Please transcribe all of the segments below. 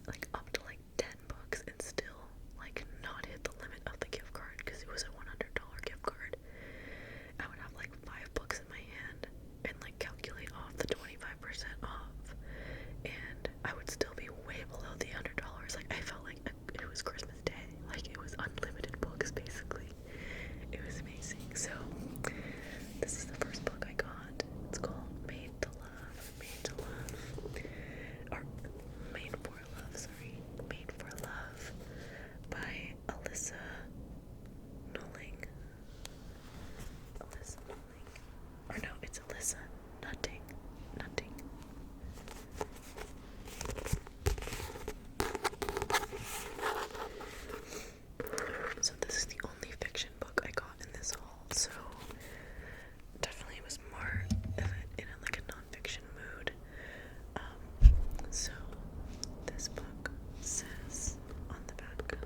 like up to like 10 books and still like not hit the limit of the gift card because it was a $100 gift card. I would have like 5 books in my hand and like calculate off the 25% off, and I would still be way below the $100. Like I felt like it was Christmas Day. Like it was unlimited books basically. It was amazing. So this is the first book I got. It's called Made to Love. Made to Love. Or Made for Love, sorry. Made for Love by Alyssa Nulling. Alyssa Nulling. Or no, it's Alyssa Nutting. Nutting. So this is the only fiction book I got in this haul, so definitely was more of it in like a non-fiction mood. So this book says on the back,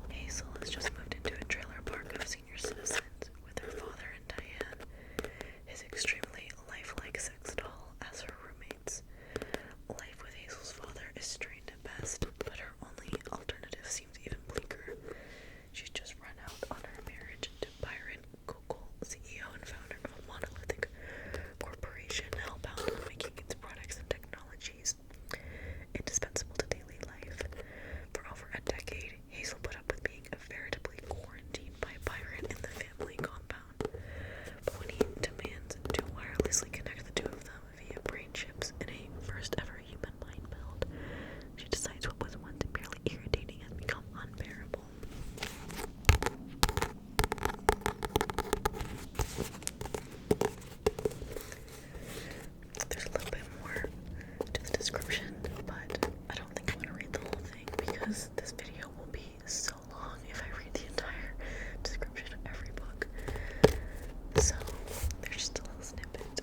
Hazel has just moved into a trailer park of senior citizens with her father and Diane, his extremely lifelike sex doll, as her roommates. Life with Hazel's father is strained at best, but her only alternative seems even bleaker. She's just run out on her marriage to Byron Google, CEO and founder of a monolithic corporation hellbound on making its products and technologies indispensable to daily life. For over a decade, Hazel put up with being veritably quarantined by Byron in the family compound. But when he demands to wirelessly connect the two of them via brain chips in a first ever human mind meld, she decides what was once merely irritating has become unbearable. There's a little bit more to the description, but I don't think I'm going to read the whole thing because this video will be so long if I read the entire description of every book. So there's just a little snippet.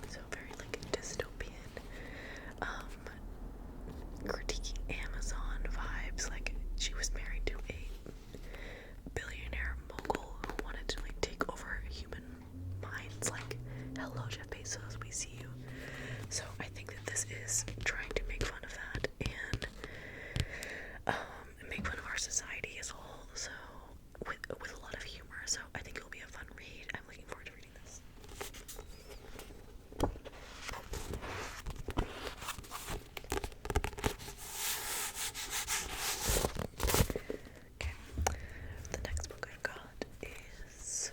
So very like dystopian, critiquing Amazon vibes. Like she was married to a billionaire mogul who wanted to like take over human minds. Like, hello Jeff Bezos, we see you. So I think that this is trying to make fun of that and make fun of our society as a whole. So with a lot of humor. So I think it'll be a fun read. I'm looking forward to reading this. Okay, the next book I've got is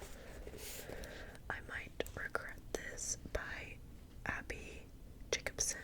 I Might Regret This by Abby Jacobson.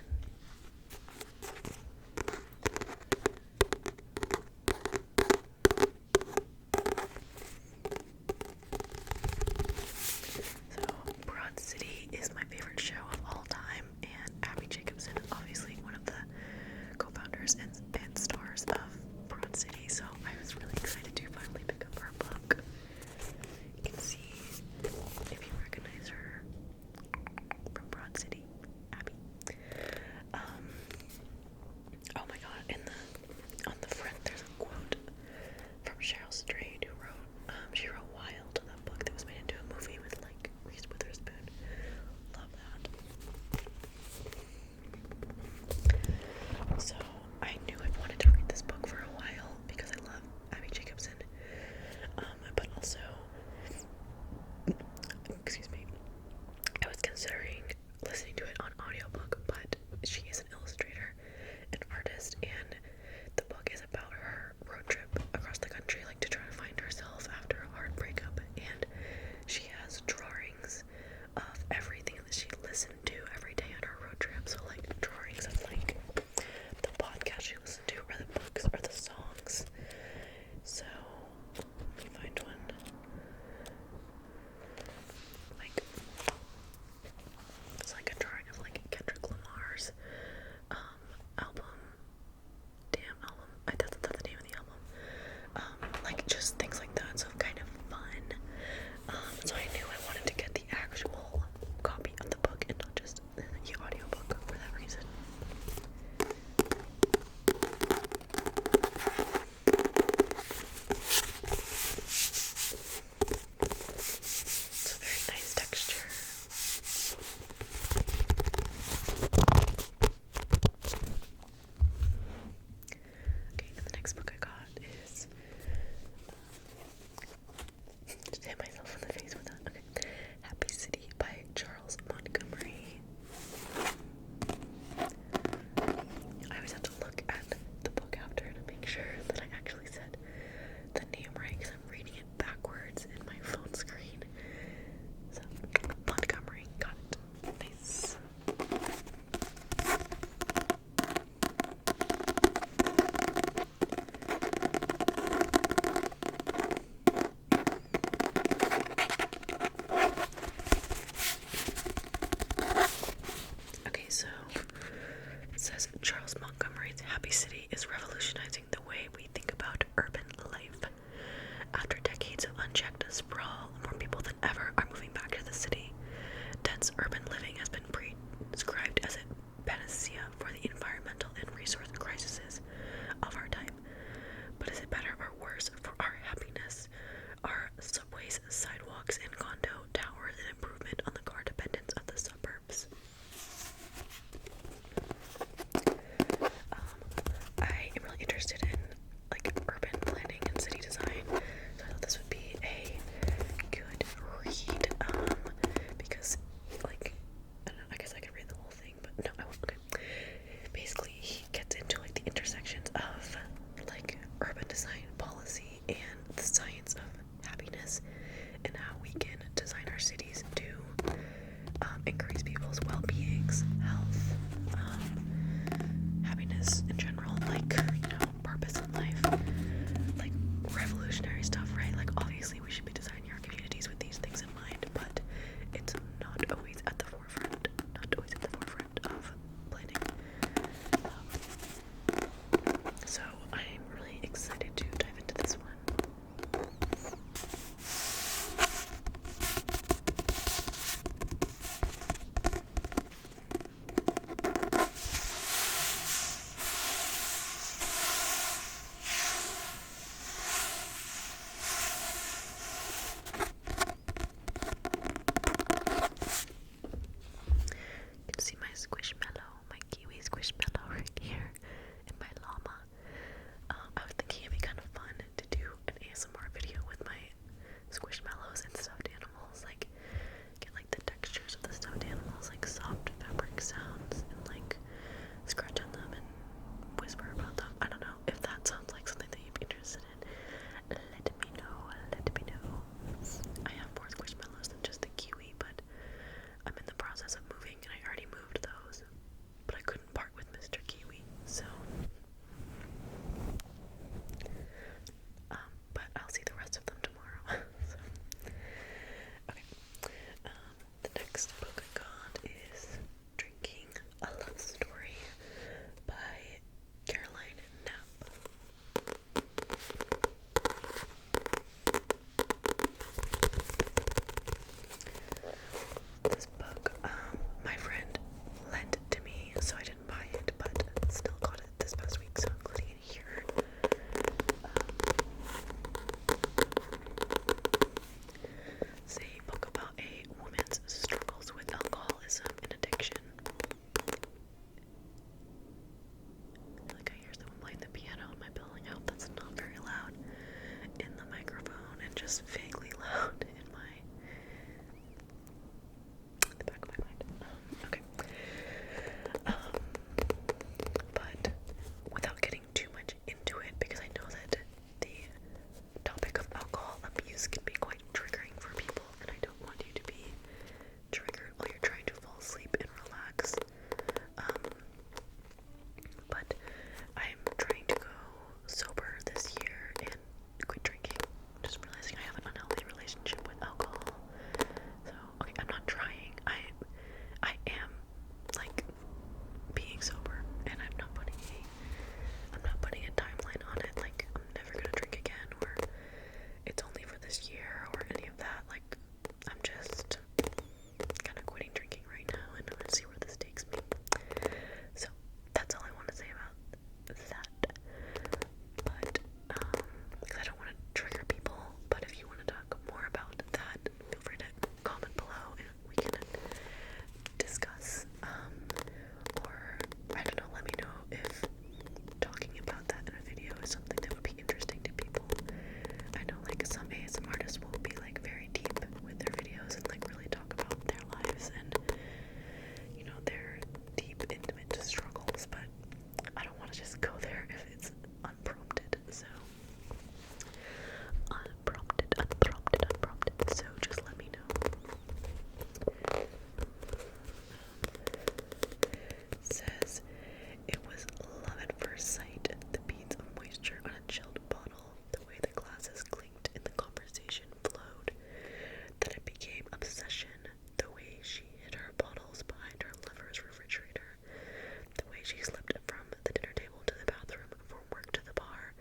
she slipped from the dinner table to the bathroom, from work to the bar,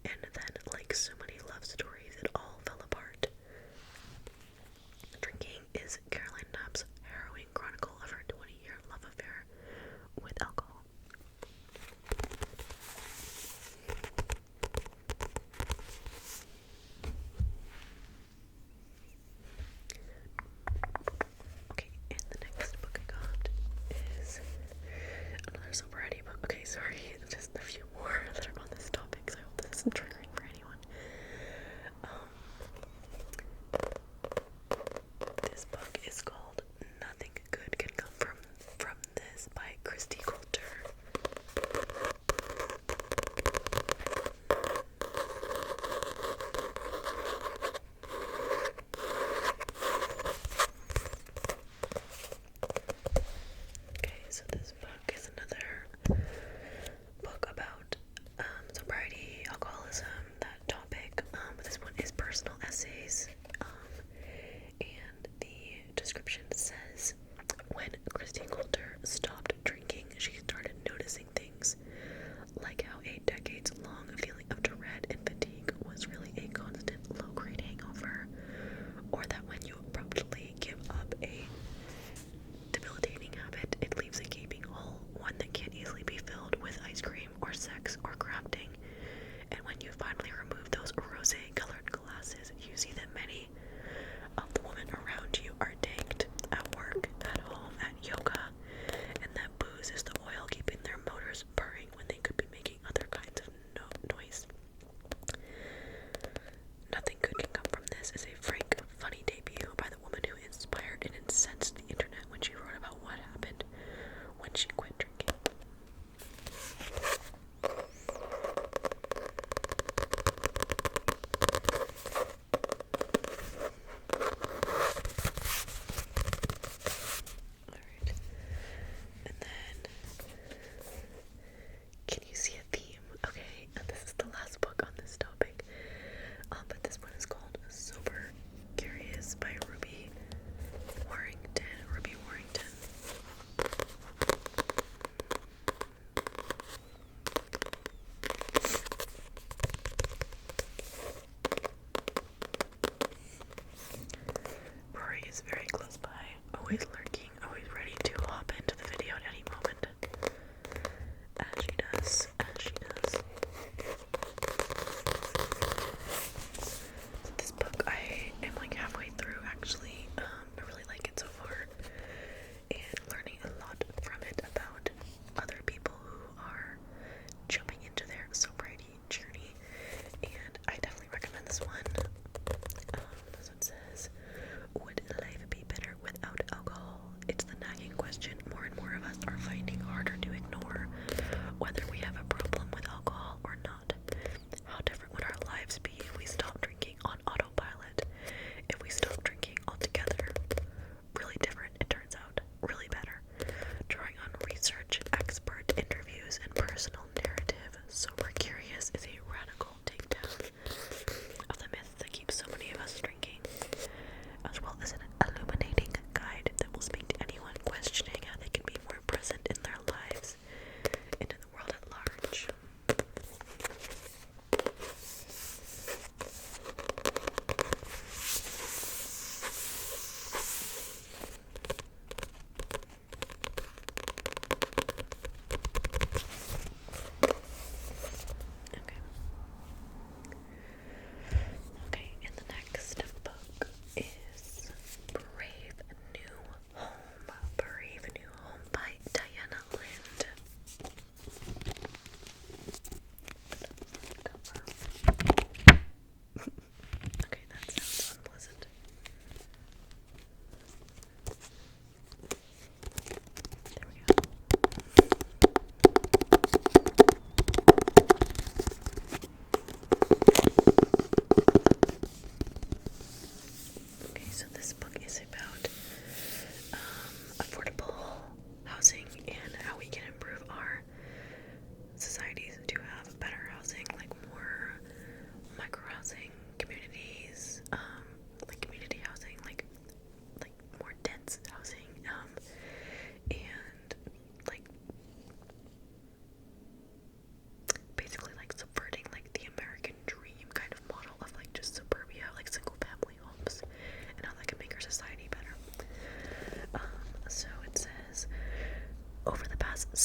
and then, like so many love stories, it all fell apart. Drinking is Caroline Knapp's harrowing chronicle of her 20-year love affair with alcohol. Okay, and the next book I got is another sobriety book. Okay, sorry, just a few more that are on this topic, so I hope this isn't triggering for anyone. This book is called Nothing Good Can Come From This by Christy Coulter. Okay, so this book is another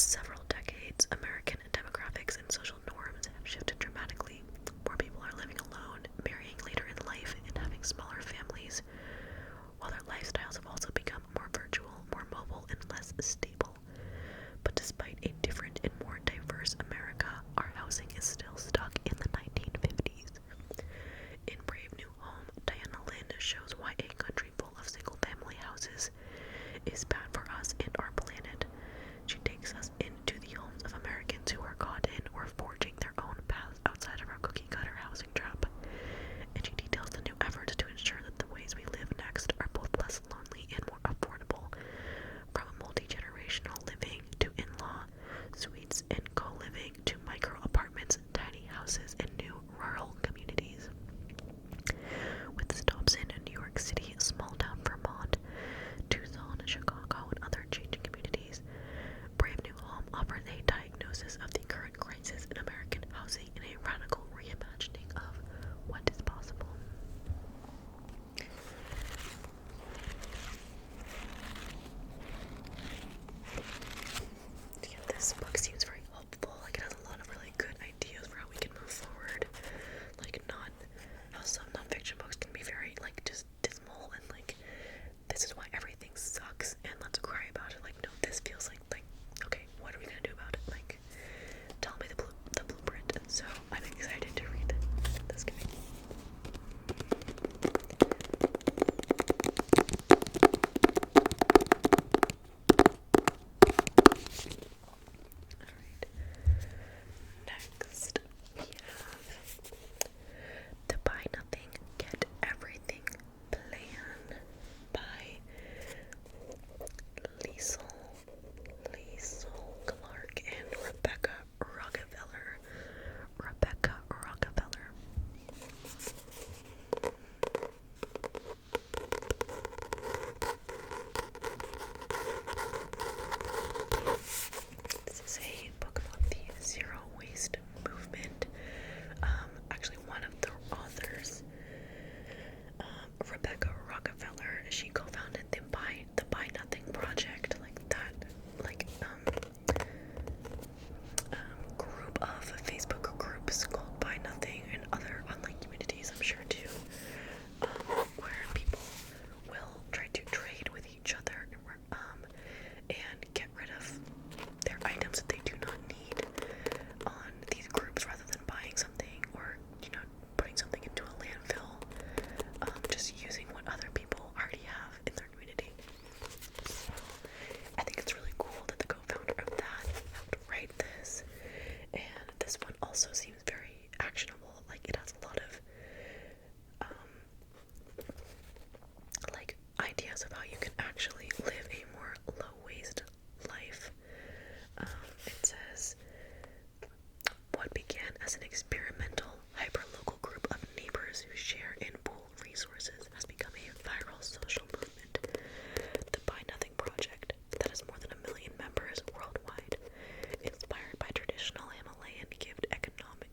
several decades, American demographics and social norms have shifted dramatically. More people are living alone, marrying later in life, and having smaller families, while their lifestyles have also become more virtual, more mobile, and less stable. But despite a different and more diverse America, our housing is still stuck in the 1950s. In Brave New Home, Diana Lynn shows why a country full of single-family houses is bad for us and our planet. She takes us into the homes of Americans who are caught in or forging their own paths outside of our cookie-cutter housing trap. And she details the new efforts to ensure that the ways we live next are both less lonely and more affordable, from multi-generational living to in-law suites and co-living to micro-apartments, tiny houses, and new rural communities. With stops in New York City, small-town Vermont, Tucson, Chicago, and other changing communities, Brave New Home offers a diagnosis of the current crisis in American housing and a radical reimagining of what is possible. Yeah, this book seems very hopeful. Like, it has a lot of really good ideas for how we can move forward. Like, not how some nonfiction books can be very, like, just dismal and, like, this is why everything sucks and let's cry about it. Like, no, this feels like, okay, what are we gonna do about it? Like, tell me the blueprint. So, I'm excited to read this guy. Alright. Next, we have The Buy Nothing, Get Everything Plan by Liesl Clark and Rebecca Rockefeller. This is a book about the zero waste movement. Actually, one of the authors, Rebecca Rockefeller, she co-founded the Buy Nothing Project, group of Facebook groups called Buy Nothing and other online communities, I'm sure too, where people will try to trade with each other and get rid of their items that they do not need on these groups rather than buying something or, putting something into a landfill, just using what other people already have in their community. So I think it's really cool that the co-founder of that helped write this, and this one also seems very actionable. Like, it has a lot of ideas of how you can actually live a more low-waste life. It says, what began as an experimental, hyper-local group of neighbors who share and pool resources has become a viral social movement. The Buy Nothing Project, that has more than 1 million members worldwide, inspired by traditional Himalayan gift economy,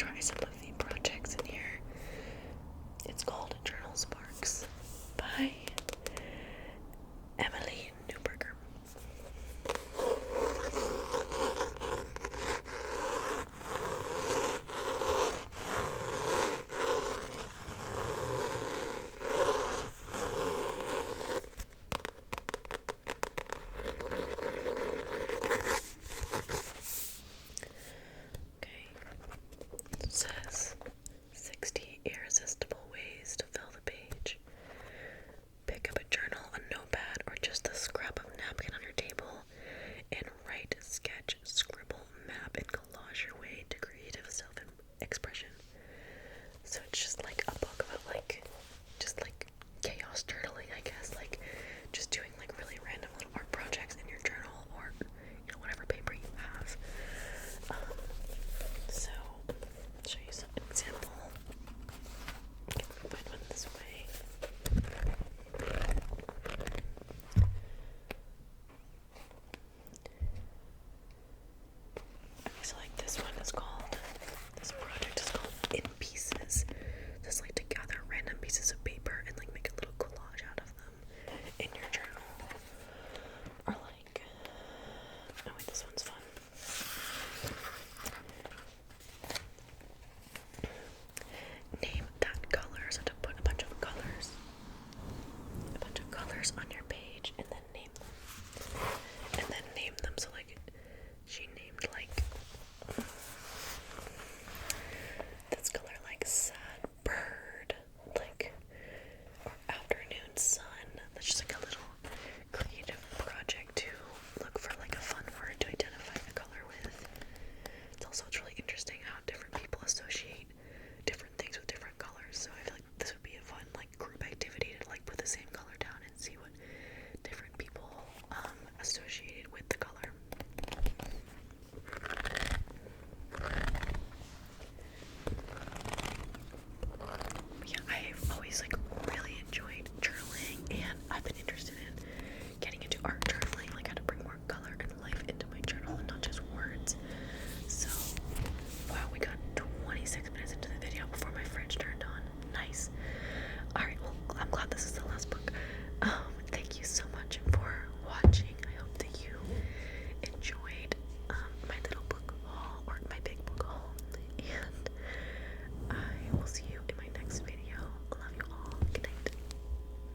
try some of